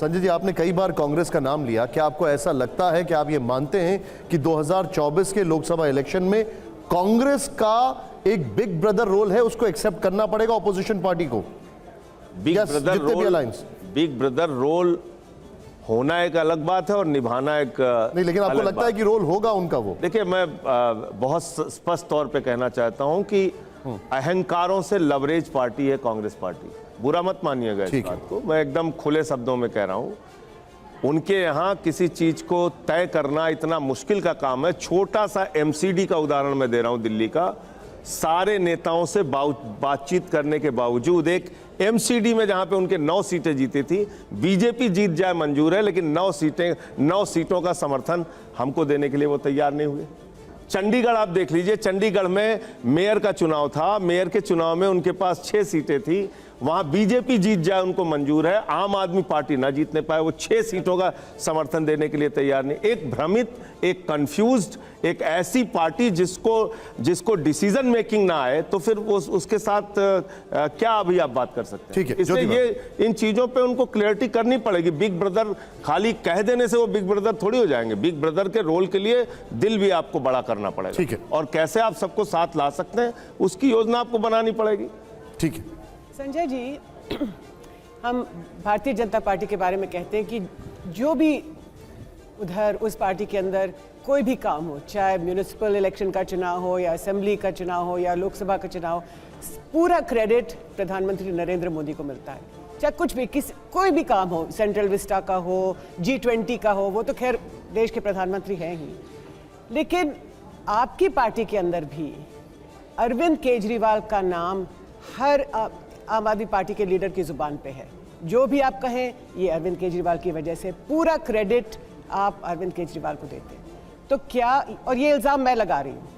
संजय जी, आपने कई बार कांग्रेस का नाम लिया, क्या आपको ऐसा लगता है कि आप ये मानते हैं कि 2024 के लोकसभा इलेक्शन में कांग्रेस का एक बिग ब्रदर रोल है, उसको एक्सेप्ट करना पड़ेगा ऑपोजिशन पार्टी को? बिग ब्रदर रोल होना एक अलग बात है और निभाना एक नहीं, लेकिन आपको लगता है कि रोल होगा उनका? वो देखिए, मैं बहुत स्पष्ट तौर पे कहना चाहता हूं कि अहंकारों से लवरेज पार्टी है कांग्रेस पार्टी। बुरा मत मानिएगा इस बात को, मैं एकदम खुले शब्दों में कह रहा हूं। उनके यहाँ किसी चीज को तय करना इतना मुश्किल का काम है। छोटा सा एमसीडी का उदाहरण मैं दे रहा हूं दिल्ली का। सारे नेताओं से बातचीत करने के बावजूद एक एमसीडी में जहां पे उनके 9 सीटें जीती थी, बीजेपी जीत जाए मंजूर है, लेकिन 9 सीटों का समर्थन हमको देने के लिए वो तैयार नहीं हुए। चंडीगढ़ आप देख लीजिए, चंडीगढ़ में मेयर का चुनाव था, मेयर के चुनाव में उनके पास 6 सीटें थी, वहां बीजेपी जीत जाए उनको मंजूर है, आम आदमी पार्टी ना जीतने पाए, वो 6 सीटों का समर्थन देने के लिए तैयार नहीं। एक भ्रमित, एक कंफ्यूज्ड, एक ऐसी पार्टी जिसको डिसीजन मेकिंग ना आए, तो फिर वो उसके साथ क्या अभी आप बात कर सकते हैं? ठीक है, इसलिए ये इन चीजों पे उनको क्लियरिटी करनी पड़ेगी। बिग ब्रदर खाली कह देने से वो बिग ब्रदर थोड़ी हो जाएंगे। बिग ब्रदर के रोल के लिए दिल भी आपको बड़ा करना पड़ेगा। ठीक है, और कैसे आप सबको साथ ला सकते हैं उसकी योजना आपको बनानी पड़ेगी। ठीक है संजय जी, हम भारतीय जनता पार्टी के बारे में कहते हैं कि जो भी उधर उस पार्टी के अंदर कोई भी काम हो, चाहे म्यूनिसिपल इलेक्शन का चुनाव हो या असेंबली का चुनाव हो या लोकसभा का चुनाव, पूरा क्रेडिट प्रधानमंत्री नरेंद्र मोदी को मिलता है। चाहे कुछ भी कोई भी काम हो, सेंट्रल विस्टा का हो, G20 का हो, वो तो खैर देश के प्रधानमंत्री हैं ही, लेकिन आपकी पार्टी के अंदर भी अरविंद केजरीवाल का नाम हर आम आदमी पार्टी के लीडर की जुबान पे है। जो भी आप कहें, ये अरविंद केजरीवाल की वजह से, पूरा क्रेडिट आप अरविंद केजरीवाल को देते हैं। तो क्या, और ये इल्जाम मैं लगा रही हूँ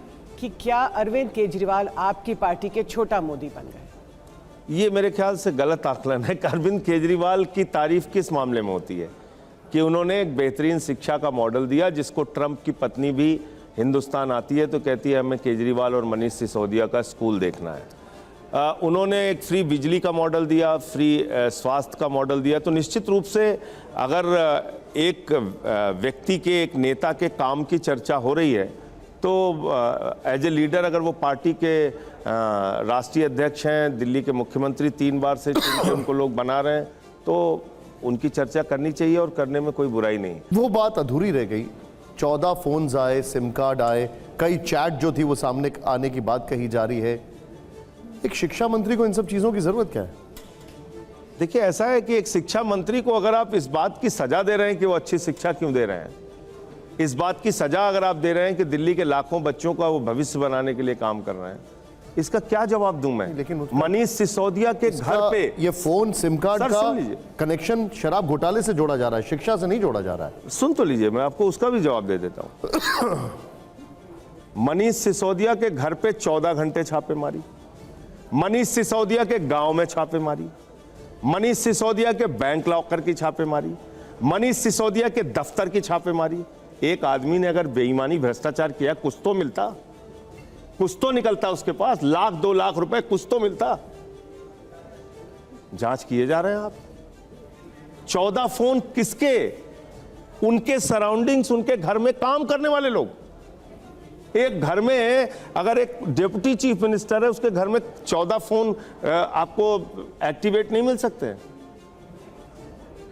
कि क्या अरविंद केजरीवाल आपकी पार्टी के छोटा मोदी बन गए? ये मेरे ख्याल से गलत आकलन है। अरविंद केजरीवाल की तारीफ किस मामले में होती है कि उन्होंने एक बेहतरीन शिक्षा का मॉडल दिया, जिसको ट्रंप की पत्नी भी हिंदुस्तान आती है तो कहती है हमें केजरीवाल और मनीष सिसोदिया का स्कूल देखना है। उन्होंने एक फ्री बिजली का मॉडल दिया, फ्री स्वास्थ्य का मॉडल दिया। तो निश्चित रूप से अगर एक व्यक्ति के, एक नेता के काम की चर्चा हो रही है तो एज ए लीडर, अगर वो पार्टी के राष्ट्रीय अध्यक्ष हैं, दिल्ली के मुख्यमंत्री 3 बार से चुन के उनको लोग बना रहे हैं, तो उनकी चर्चा करनी चाहिए और करने में कोई बुराई नहीं। वो बात अधूरी रह गई। 14 फोन्स आए, सिम कार्ड आए, कई चैट जो थी वो सामने आने की बात कही जा रही है। एक शिक्षा मंत्री को इन सब चीजों की जरूरत क्या है? देखिए, ऐसा है कि एक शिक्षा मंत्री को अगर आप इस बात की सजा दे रहे हैं कि वो अच्छी शिक्षा क्यों दे रहे हैं, इस बात की सजा अगर आप दे रहे हैं कि दिल्ली के लाखों बच्चों का वो भविष्य बनाने के लिए काम कर रहे हैं, इसका क्या जवाब दूं मैं? लेकिन मनीष सिसोदिया के घर पे ये फोन, सिम कार्ड का कनेक्शन शराब घोटाले से जोड़ा जा रहा है, शिक्षा से नहीं जोड़ा जा रहा है। सुन तो लीजिए, मैं आपको उसका भी जवाब दे देता हूं। मनीष सिसोदिया के घर पे 14 घंटे छापेमारी, मनीष सिसोदिया के गांव में छापेमारी, मनीष सिसोदिया के बैंक लॉकर की छापेमारी, मनीष सिसोदिया के दफ्तर की छापेमारी। एक आदमी ने अगर बेईमानी, भ्रष्टाचार किया, कुछ तो मिलता, कुछ तो निकलता उसके पास, 1-2 लाख रुपए कुछ तो मिलता। जांच किए जा रहे हैं आप। 14 फोन किसके? उनके सराउंडिंग्स, उनके घर में काम करने वाले लोग। एक घर में अगर एक डिप्टी चीफ मिनिस्टर है, उसके घर में 14 फोन आपको एक्टिवेट नहीं मिल सकते हैं।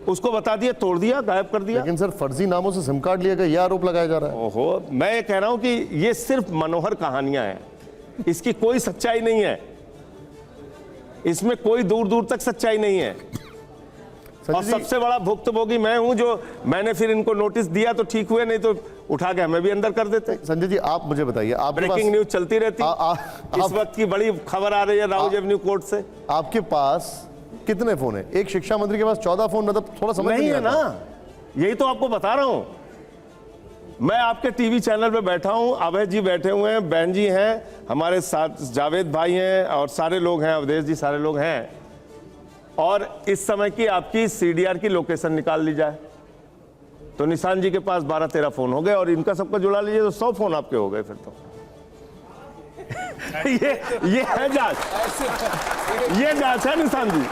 उसको बता दिया, तोड़ दिया, गायब कर दिया। लेकिन सर, फर्जी नामों से सिम कार्ड लिया गया, यह आरोप लगाया जा रहा है। ओहो, मैं ये कह रहा हूं कि ये सिर्फ मनोहर कहानियां हैं, इसकी कोई सच्चाई नहीं है, इसमें कोई दूर दूर तक सच्चाई नहीं है। और सबसे बड़ा भुक्तभोगी मैं हूं, जो मैंने फिर इनको नोटिस दिया तो ठीक हुए, नहीं तो उठा के हमें भी अंदर कर देते। संजय जी, आप मुझे बताइए, आप ब्रेकिंग न्यूज चलती रहती है। इस वक्त की बड़ी खबर आ रही है राउज एवेन्यू कोर्ट से। आपके पास कितने फोन है? एक शिक्षा मंत्री के पास 14 फोन, मतलब थोड़ा समझ नहीं है ना। यही तो आपको बता रहा हूं। मैं आपके टीवी चैनल पे बैठा हूं, अभय जी बैठे हुए हैं, बहन जी हैं, हमारे साथ जावेद भाई हैं और सारे लोग हैं, अवधेश जी, सारे लोग हैं। और इस समय की आपकी CDR की लोकेशन निकाल ली जाए तो निशान जी के पास 12-13 फोन हो गए, और इनका सबका जुड़ा लीजिए तो 100 फोन आपके हो गए फिर तो। ये है जांच, ये जांच है निशान जी।